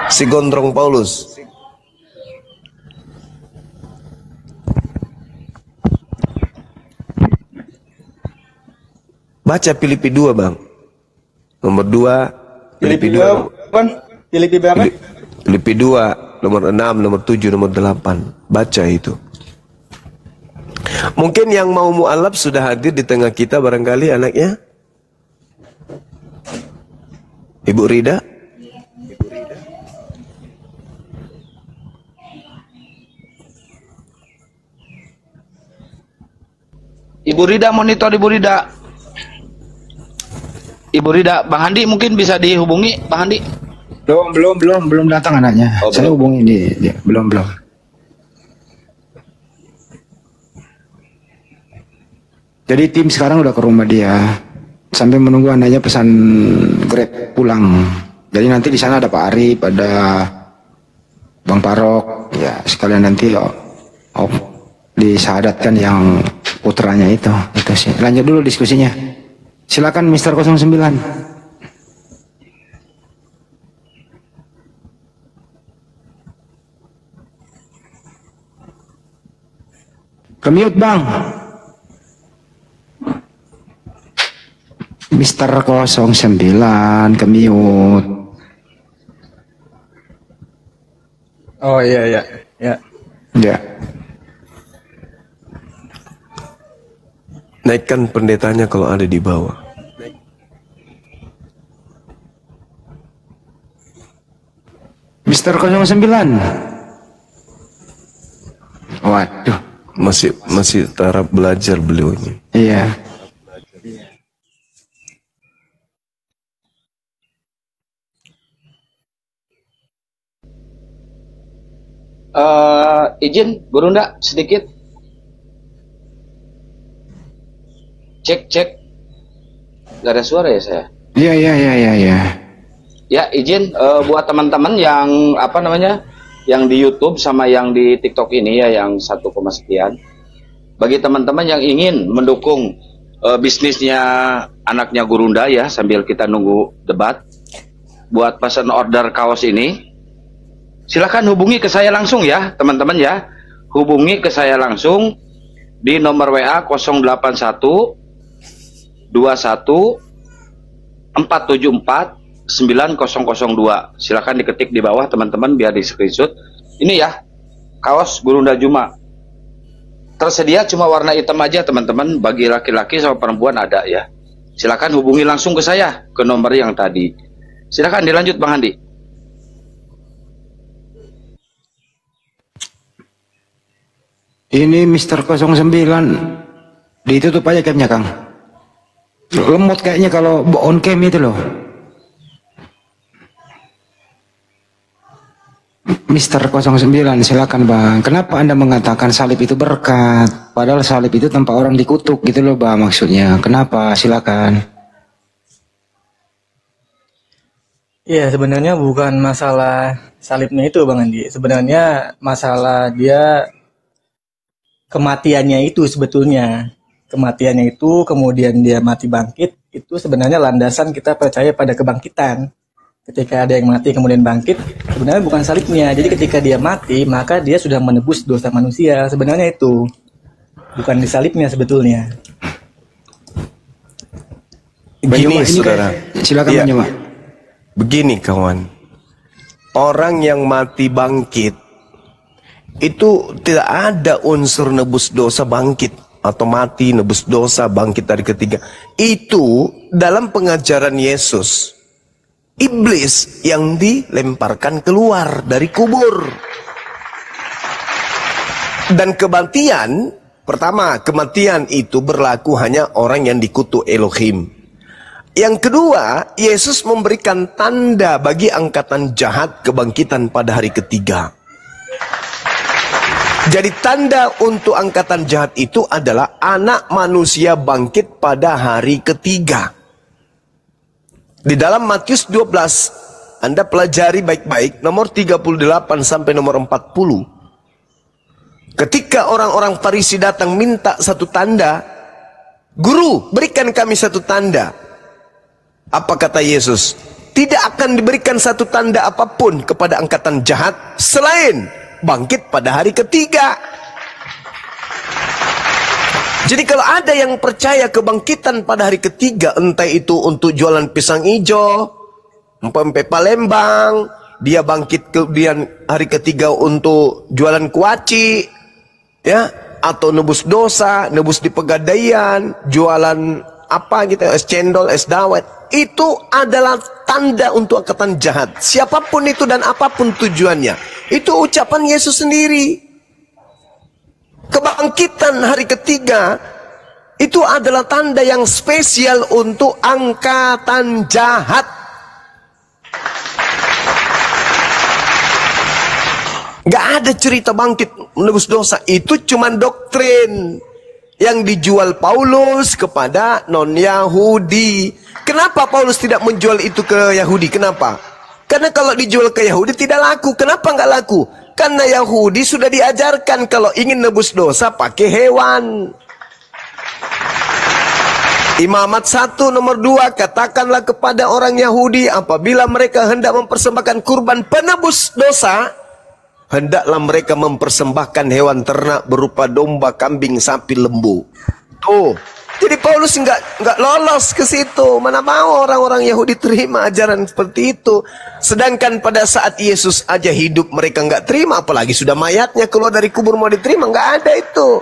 Si gondrong Paulus. Baca Filipi 2, Bang. Nomor 2. Filipi 2, Bang. Filipi berapa? Filipi 2, nomor 6, nomor 7, nomor 8. Baca itu. Mungkin yang mau mu'alaf sudah hadir di tengah kita barangkali anaknya. Ibu Rida. Ibu Rida, monitor Ibu Rida. Ibu Rida, Bang Handi mungkin bisa dihubungi, Bang Handi. Belum datang anaknya. Oh, Saya belum. hubungi dia. Belum. Jadi tim sekarang udah ke rumah dia sampai menunggu anaknya pesan Grab pulang. Jadi nanti di sana ada Pak Arif, ada Bang Parok, ya sekalian nanti disahadatkan yang putranya itu sih. Lanjut dulu diskusinya. Silakan Mister 09. Kemute Bang. Mister 09 kemute. Oh iya. Ya. Naikkan pendetanya kalau ada di bawah. Mister 09. Waduh. Masih taraf belajar beliau ini. Iya. Izin, Guru Nda, sedikit. Cek. Gak ada suara ya saya? Iya. Ya, izin buat teman-teman yang yang di YouTube sama yang di TikTok ini ya, yang 1, sekian. Bagi teman-teman yang ingin mendukung bisnisnya anaknya Guru Nda ya, sambil kita nunggu debat, buat pesan order kaos ini, silakan hubungi ke saya langsung ya, teman-teman ya. Hubungi ke saya langsung di nomor WA 081 21 474 9002. Silakan diketik di bawah teman-teman biar di screenshot. Ini ya, kaos Guru Nda Juma. Tersedia cuma warna hitam aja teman-teman, bagi laki-laki sama perempuan ada ya. Silakan hubungi langsung ke saya ke nomor yang tadi. Silakan dilanjut Bang Handi. Ini Mister 09 ditutup aja camnya Kang. Lemot kayaknya kalau on cam itu loh. Mister 09 silakan Bang. Kenapa Anda mengatakan salib itu berkat? Padahal salib itu tanpa orang dikutuk gitu loh Bang, maksudnya. Kenapa? Silakan. Iya, sebenarnya bukan masalah salibnya itu Bang Andi. Sebenarnya masalah dia kematiannya itu sebetulnya. Kematiannya itu, kemudian dia mati bangkit, itu sebenarnya landasan kita percaya pada kebangkitan. Ketika ada yang mati kemudian bangkit, sebenarnya bukan salibnya. Jadi ketika dia mati, maka dia sudah menebus dosa manusia. Sebenarnya itu. Bukan di salibnya sebetulnya. Begini saudara. Silakan Iya. Bang. Begini kawan. Orang yang mati bangkit itu tidak ada unsur nebus dosa bangkit atau mati nebus dosa bangkit dari ketiga. Itu dalam pengajaran Yesus. Iblis yang dilemparkan keluar dari kubur. Dan kematian, pertama, kematian itu berlaku hanya orang yang dikutuk Elohim. Yang kedua, Yesus memberikan tanda bagi angkatan jahat kebangkitan pada hari ketiga. Jadi tanda untuk angkatan jahat itu adalah anak manusia bangkit pada hari ketiga. Di dalam Matius 12, Anda pelajari baik-baik, nomor 38 sampai nomor 40. Ketika orang-orang Farisi datang minta satu tanda, Guru, berikan kami satu tanda. Apa kata Yesus? Tidak akan diberikan satu tanda apapun kepada angkatan jahat selain bangkit pada hari ketiga. Jadi kalau ada yang percaya kebangkitan pada hari ketiga, entah itu untuk jualan pisang hijau, pempek Palembang, dia bangkit kemudian hari ketiga untuk jualan kuaci, ya, atau nebus dosa, nebus di pegadaian, jualan apa gitu, es cendol, es dawet, itu adalah tanda untuk angkatan jahat. Siapapun itu dan apapun tujuannya, itu ucapan Yesus sendiri. Kebangkitan hari ketiga itu adalah tanda yang spesial untuk angkatan jahat. Gak ada cerita bangkit menebus dosa. Itu cuma doktrin yang dijual Paulus kepada non-Yahudi. Kenapa Paulus tidak menjual itu ke Yahudi? Kenapa? Karena kalau dijual ke Yahudi tidak laku. Kenapa nggak laku? Karena Yahudi sudah diajarkan kalau ingin nebus dosa pakai hewan. Imamat 1 nomor 2, katakanlah kepada orang Yahudi apabila mereka hendak mempersembahkan kurban penebus dosa, hendaklah mereka mempersembahkan hewan ternak berupa domba, kambing, sapi, lembu. Tuh. Jadi Paulus nggak lolos ke situ. Mana mau orang-orang Yahudi terima ajaran seperti itu. Sedangkan pada saat Yesus aja hidup mereka nggak terima, apalagi sudah mayatnya keluar dari kubur mau diterima, nggak ada itu.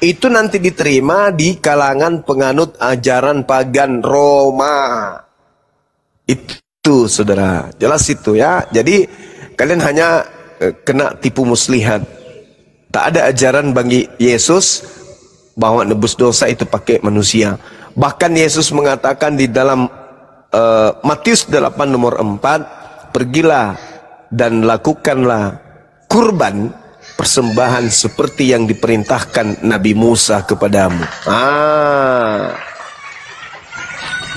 Itu nanti diterima di kalangan penganut ajaran pagan Roma. Itu saudara, jelas itu ya. Jadi kalian hanya kena tipu muslihat. Tak ada ajaran bagi Yesus bahwa nebus dosa itu pakai manusia. Bahkan Yesus mengatakan di dalam Matius 8 nomor 4, pergilah dan lakukanlah kurban persembahan seperti yang diperintahkan Nabi Musa kepadamu.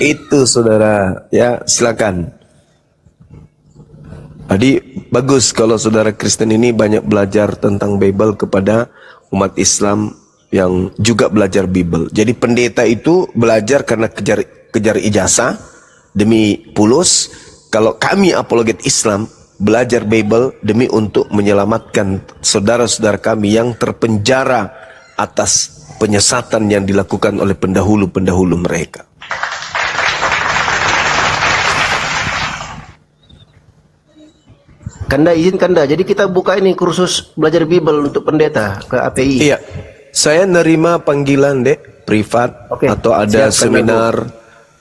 Itu saudara, ya silakan. Jadi bagus kalau saudara Kristen ini banyak belajar tentang Bible kepada umat Islam yang juga belajar Bible. Jadi pendeta itu belajar karena kejar ijazah demi pulus. Kalau kami apologet Islam belajar Bible demi untuk menyelamatkan saudara-saudara kami yang terpenjara atas penyesatan yang dilakukan oleh pendahulu-pendahulu mereka. Kanda izin Kanda, jadi kita buka ini kursus belajar Bible untuk pendeta ke API. Iya. Saya nerima panggilan dek privat, atau ada siap, seminar.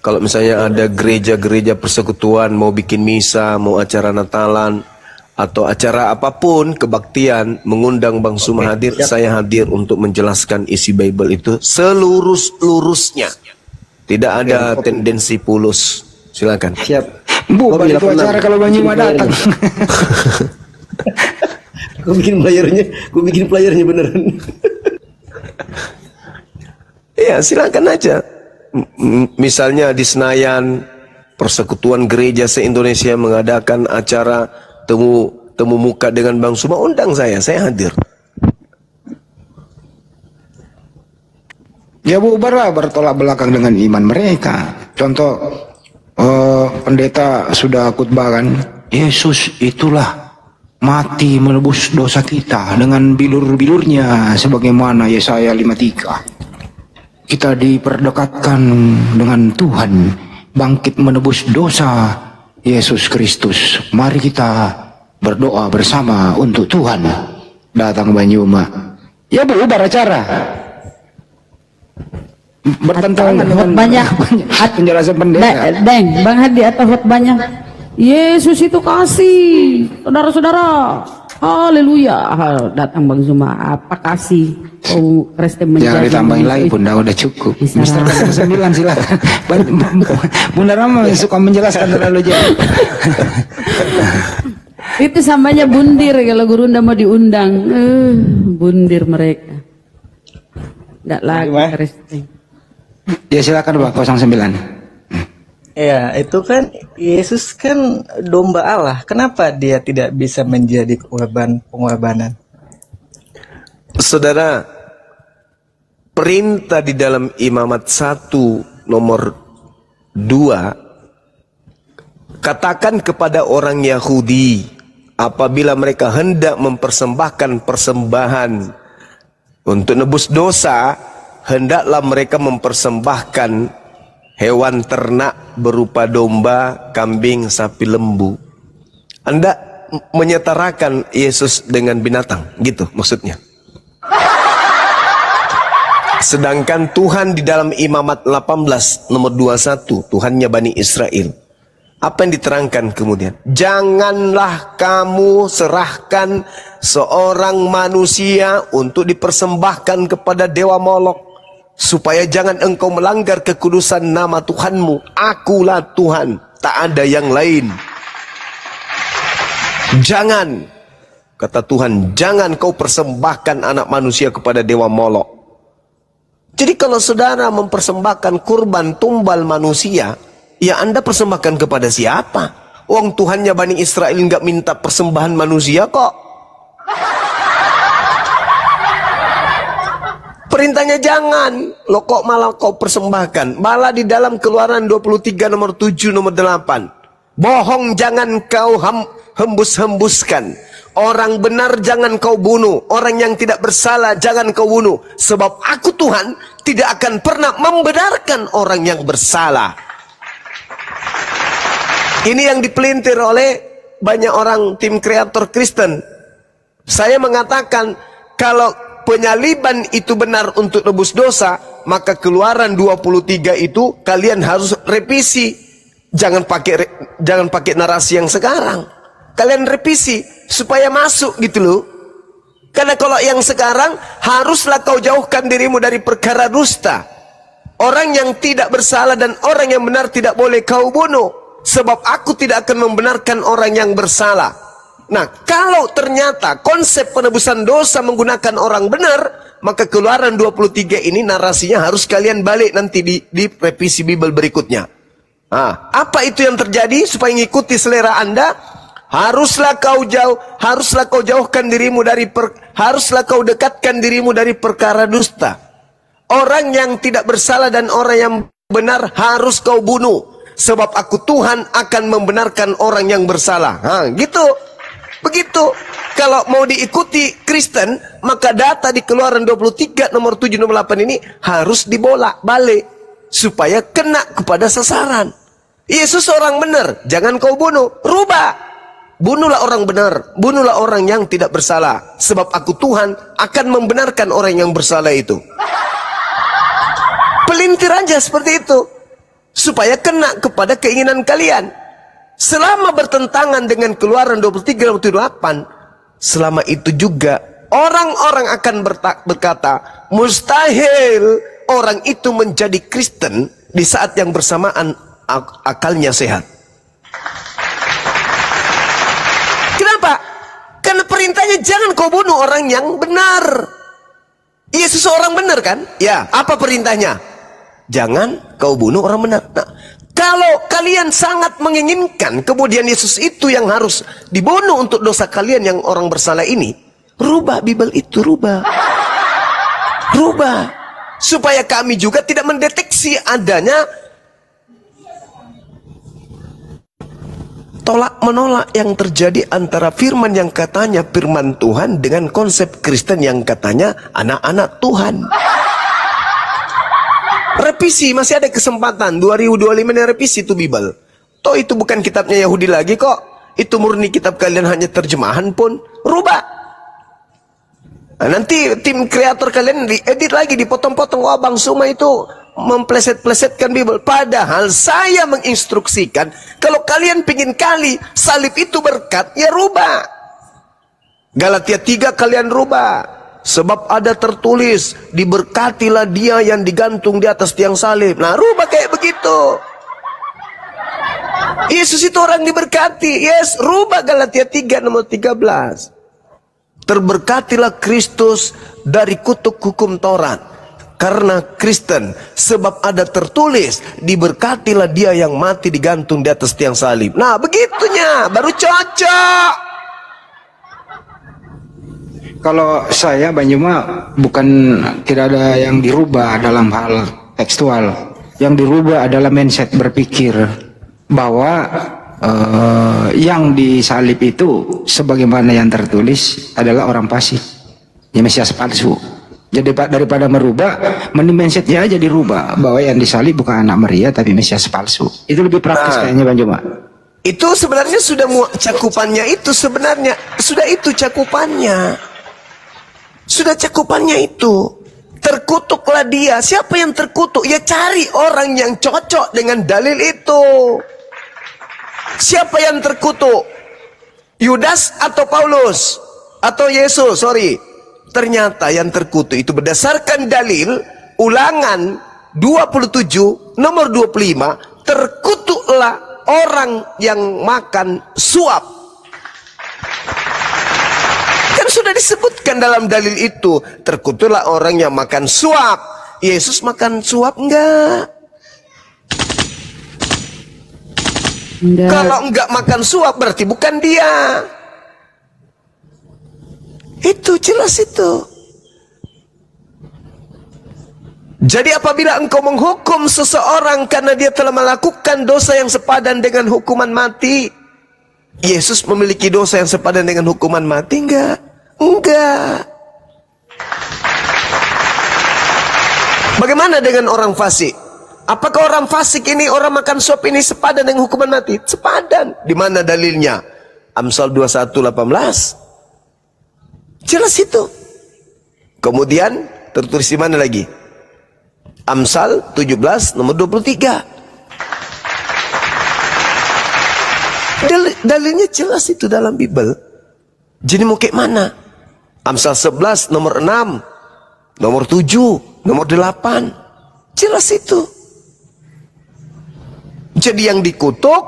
Kalau misalnya ada gereja-gereja persekutuan mau bikin misa, mau acara Natalan atau acara apapun kebaktian, mengundang Bang Suma hadir, saya hadir untuk menjelaskan isi Bible itu selurus-lurusnya. Tidak ada tendensi pulus. Silakan. Siap. Bu, itu acara kalau Bang Yuma datang. Gue bikin playernya beneran. Iya, silakan aja. Misalnya di Senayan, Persekutuan Gereja se-Indonesia mengadakan acara temu muka dengan Bang Suma, undang saya hadir. Ya bubarlah bertolak belakang dengan iman mereka. Contoh, pendeta sudah khutbah kan, Yesus itulah mati menebus dosa kita dengan bilur-bilurnya sebagaimana Yesaya 53. Kita diperdekatkan dengan Tuhan, bangkit menebus dosa Yesus Kristus. Mari kita berdoa bersama untuk Tuhan. Datang Banyuma. Ya bubar acara. Bertentangan dengan banyak penjelasan pendeta. Bang Hadi atau banyak. Yesus itu kasih, saudara-saudara. Haleluya. Datang Bang Zuma, apa kasih? Oh, Kristen menjadi. Jangan ditambahin lagi, Bunda, udah cukup. Mister 9 silakan. Bunda Rama suka menjelaskan terlalu jauh. Itu samanya bundir kalau guru unda mau diundang. Bundir mereka. Enggak lagi Kristen. Ya silakan Pak 09. Ya, itu kan Yesus kan domba Allah. Kenapa dia tidak bisa menjadi pengorbanan? Saudara, perintah di dalam Imamat 1 nomor 2, katakan kepada orang Yahudi apabila mereka hendak mempersembahkan persembahan untuk nebus dosa, hendaklah mereka mempersembahkan hewan ternak berupa domba, kambing, sapi, lembu. Anda menyetarakan Yesus dengan binatang, gitu maksudnya. Sedangkan Tuhan di dalam Imamat 18 nomor 21, Tuhannya Bani Israel, apa yang diterangkan kemudian? Janganlah kamu serahkan seorang manusia untuk dipersembahkan kepada dewa Molok, supaya jangan engkau melanggar kekudusan nama Tuhanmu. Akulah Tuhan, tak ada yang lain. Jangan, kata Tuhan, jangan kau persembahkan anak manusia kepada dewa Molok. Jadi kalau saudara mempersembahkan kurban tumbal manusia, ya Anda persembahkan kepada siapa? Wong Tuhannya Bani Israel nggak minta persembahan manusia kok. Perintahnya jangan, lo kok malah kau persembahkan. Malah di dalam Keluaran 23 nomor 7 nomor 8. Bohong jangan kau hembus-hembuskan. Orang benar jangan kau bunuh. Orang yang tidak bersalah jangan kau bunuh. Sebab aku Tuhan tidak akan pernah membenarkan orang yang bersalah. Ini yang dipelintir oleh banyak orang tim kreator Kristen. Saya mengatakan kalau penyaliban itu benar untuk nebus dosa, maka Keluaran 23 itu kalian harus revisi. Jangan pakai narasi yang sekarang. Kalian revisi supaya masuk gitu loh. Karena kalau yang sekarang, haruslah kau jauhkan dirimu dari perkara dusta. Orang yang tidak bersalah dan orang yang benar tidak boleh kau bunuh. Sebab aku tidak akan membenarkan orang yang bersalah. Nah, kalau ternyata konsep penebusan dosa menggunakan orang benar, maka Keluaran 23 ini narasinya harus kalian balik nanti di revisi Bible berikutnya. Nah, apa itu yang terjadi supaya mengikuti selera Anda? Haruslah kau jauhkan dirimu haruslah kau dekatkan dirimu dari perkara dusta. Orang yang tidak bersalah dan orang yang benar harus kau bunuh. Sebab aku Tuhan akan membenarkan orang yang bersalah. Gitu. Begitu. Kalau mau diikuti Kristen, maka data di Keluaran 23 nomor 7 nomor 8 ini harus dibolak-balik supaya kena kepada sasaran. Yesus orang benar, jangan kau bunuh. Rubah. Bunuhlah orang benar, bunuhlah orang yang tidak bersalah. Sebab aku Tuhan akan membenarkan orang yang bersalah itu. Pelintir aja seperti itu. Supaya kena kepada keinginan kalian. Selama bertentangan dengan Keluaran 23:8, selama itu juga orang-orang akan berkata, mustahil orang itu menjadi Kristen di saat yang bersamaan akalnya sehat. Kenapa? Karena perintahnya jangan kau bunuh orang yang benar. Yesus orang benar kan? Ya, apa perintahnya? Jangan kau bunuh orang benar. Nah, kalau kalian sangat menginginkan kemudian Yesus itu yang harus dibunuh untuk dosa kalian yang orang bersalah ini, rubah Bible itu, rubah. Supaya kami juga tidak mendeteksi adanya tolak-menolak yang terjadi antara firman yang katanya firman Tuhan dengan konsep Kristen yang katanya anak-anak Tuhan. Revisi, masih ada kesempatan 2025 ini revisi itu Bible. Toh itu bukan kitabnya Yahudi lagi kok. Itu murni kitab kalian, hanya terjemahan pun. Rubah. Nah, nanti tim kreator kalian diedit lagi, dipotong-potong. Wah, Bang Suma itu mempleset-plesetkan Bible. Padahal saya menginstruksikan, kalau kalian pingin kali salib itu berkat, ya rubah. Galatia 3 kalian rubah. Sebab ada tertulis, diberkatilah dia yang digantung di atas tiang salib. Nah, rubah kayak begitu. Yesus itu orang diberkati. Yes, rubah Galatia 3 nomor 13. Terberkatilah Kristus dari kutuk hukum Taurat. Karena Kristen, sebab ada tertulis, diberkatilah dia yang mati digantung di atas tiang salib. Nah, begitunya, baru cocok. Kalau saya Banyuma bukan tidak ada yang dirubah dalam hal tekstual. Yang dirubah adalah mindset berpikir bahwa yang disalib itu sebagaimana yang tertulis adalah orang fasik, ya Mesias palsu. Jadi daripada merubah, mending mindsetnya aja dirubah bahwa yang disalib bukan anak Maria tapi Mesias palsu. Itu lebih praktis kayaknya Bang Juma. Itu sebenarnya sudah cakupannya itu sebenarnya sudah itu cakupannya. Sudah cakupannya itu. Terkutuklah dia. Siapa yang terkutuk? Ya cari orang yang cocok dengan dalil itu. Siapa yang terkutuk? Yudas atau Paulus? Atau Yesus, sorry. Ternyata yang terkutuk itu berdasarkan dalil Ulangan 27 nomor 25, terkutuklah orang yang makan suap. Kan sudah disebutkan dalam dalil itu, terkutuklah orang yang makan suap. Yesus makan suap enggak? Kalau enggak makan suap berarti bukan dia. Itu jelas itu. Jadi apabila engkau menghukum seseorang karena dia telah melakukan dosa yang sepadan dengan hukuman mati, Yesus memiliki dosa yang sepadan dengan hukuman mati enggak? Enggak. Bagaimana dengan orang fasik? Apakah orang fasik ini, orang makan suap ini sepadan dengan hukuman mati? Sepadan. Di mana dalilnya? Amsal 21:18. Jelas itu. Kemudian tertulis di mana lagi? Amsal 17 nomor 23. Dalilnya jelas itu dalam Bible. Jadi mau kayak mana? Amsal 11 nomor 6, nomor 7, nomor 8. Jelas itu. Jadi yang dikutuk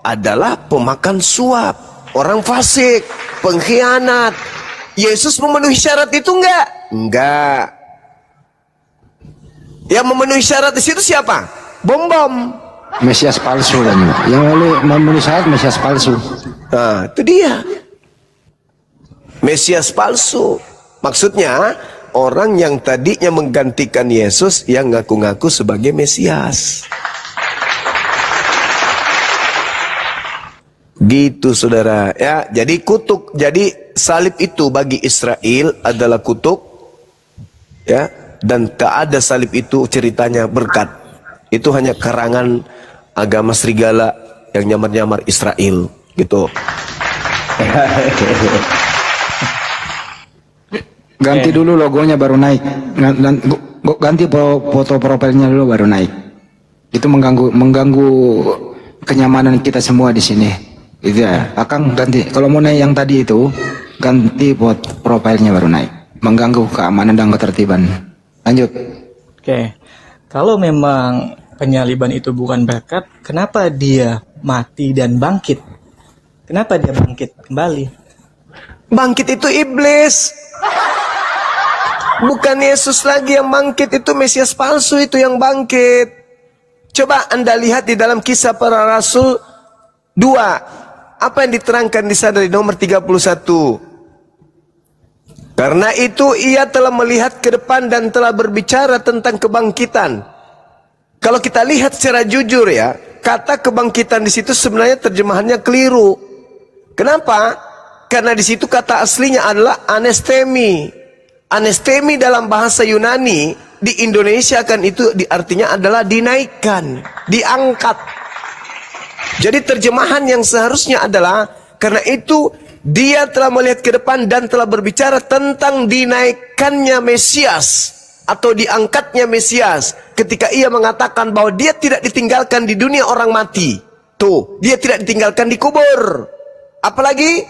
adalah pemakan suap, orang fasik, pengkhianat. Yesus memenuhi syarat itu enggak? Enggak. Yang memenuhi syarat di situ siapa? Bom-bom. Mesias palsu dan yang memenuhi syarat Mesias palsu. Nah, itu dia. Mesias palsu. Maksudnya orang yang tadinya menggantikan Yesus yang ngaku-ngaku sebagai Mesias. Gitu saudara ya. Jadi kutuk, jadi salib itu bagi Israel adalah kutuk ya, dan tak ada salib itu ceritanya berkat. Itu hanya karangan agama serigala yang nyamar-nyamar Israel gitu. Ganti dulu logonya baru naik. Ganti foto profilnya dulu baru naik. Itu mengganggu kenyamanan kita semua di sini. Itu ya, Akang ganti. Kalau mau naik yang tadi itu, ganti profilnya baru naik. Mengganggu keamanan dan ketertiban. Lanjut. Oke. Kalau memang penyaliban itu bukan berkat, kenapa dia mati dan bangkit? Kenapa dia bangkit kembali? Bangkit itu iblis. Bukan Yesus lagi yang bangkit, itu Mesias palsu itu yang bangkit. Coba Anda lihat di dalam Kisah Para Rasul 2. Apa yang diterangkan di sana di nomor 31? Karena itu ia telah melihat ke depan dan telah berbicara tentang kebangkitan. Kalau kita lihat secara jujur ya, kata kebangkitan di situ sebenarnya terjemahannya keliru. Kenapa? Karena di situ kata aslinya adalah anestemi. Anestemi dalam bahasa Yunani di Indonesia kan itu artinya adalah dinaikkan, diangkat. Jadi terjemahan yang seharusnya adalah karena itu dia telah melihat ke depan dan telah berbicara tentang dinaikkannya Mesias atau diangkatnya Mesias ketika ia mengatakan bahwa dia tidak ditinggalkan di dunia orang mati. Tuh, dia tidak ditinggalkan di kubur. Apalagi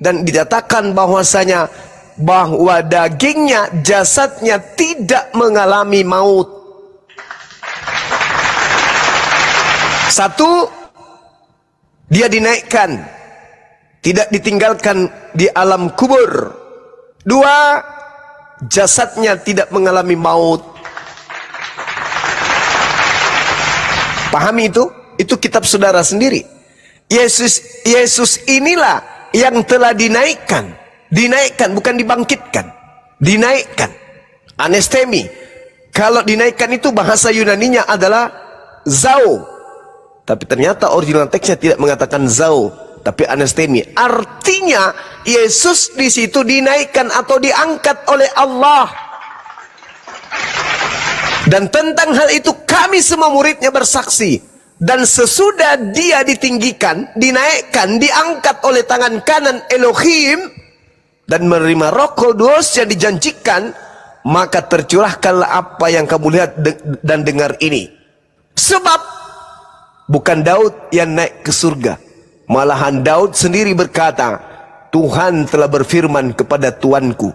dan dikatakan bahwasanya bahwa dagingnya, jasadnya tidak mengalami maut. Satu, dia dinaikkan, tidak ditinggalkan di alam kubur. Dua, jasadnya tidak mengalami maut. Pahami itu? Itu kitab saudara sendiri. Yesus inilah yang telah dinaikkan. Dinaikkan, bukan dibangkitkan. Dinaikkan. Anestemi. Kalau dinaikkan itu bahasa Yunaninya adalah zao. Tapi ternyata original teksnya tidak mengatakan zao, tapi anestemi. Artinya Yesus di situ dinaikkan atau diangkat oleh Allah. Dan tentang hal itu kami semua muridnya bersaksi. Dan sesudah dia ditinggikan, dinaikkan, diangkat oleh tangan kanan Elohim dan menerima Roh Kudus yang dijanjikan, maka tercurahkanlah apa yang kamu lihat dan dengar ini. Sebab bukan Daud yang naik ke surga, malahan Daud sendiri berkata, Tuhan telah berfirman kepada Tuanku,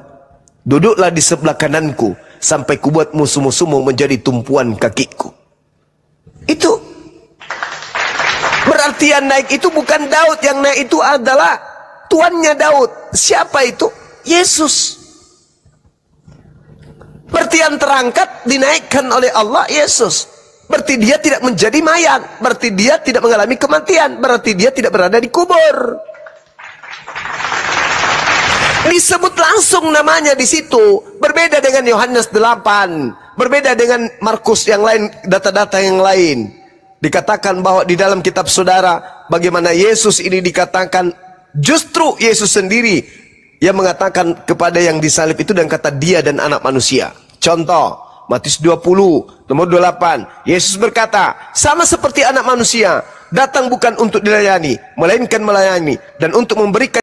duduklah di sebelah kananku sampai kubuat musuh-musuhmu menjadi tumpuan kakiku. Itu berarti yang naik itu bukan Daud, yang naik itu adalah tuannya Daud. Siapa itu? Yesus. Berarti yang terangkat dinaikkan oleh Allah Yesus. Berarti dia tidak menjadi mayat. Berarti dia tidak mengalami kematian. Berarti dia tidak berada di kubur. Disebut langsung namanya di situ. Berbeda dengan Yohanes 8. Berbeda dengan Markus yang lain, data-data yang lain. Dikatakan bahwa di dalam kitab saudara, bagaimana Yesus ini dikatakan, justru Yesus sendiri yang mengatakan kepada yang disalib itu dan kata dia dan anak manusia. Contoh, Matius 20, nomor 28. Yesus berkata, sama seperti anak manusia, datang bukan untuk dilayani, melainkan melayani, dan untuk memberikan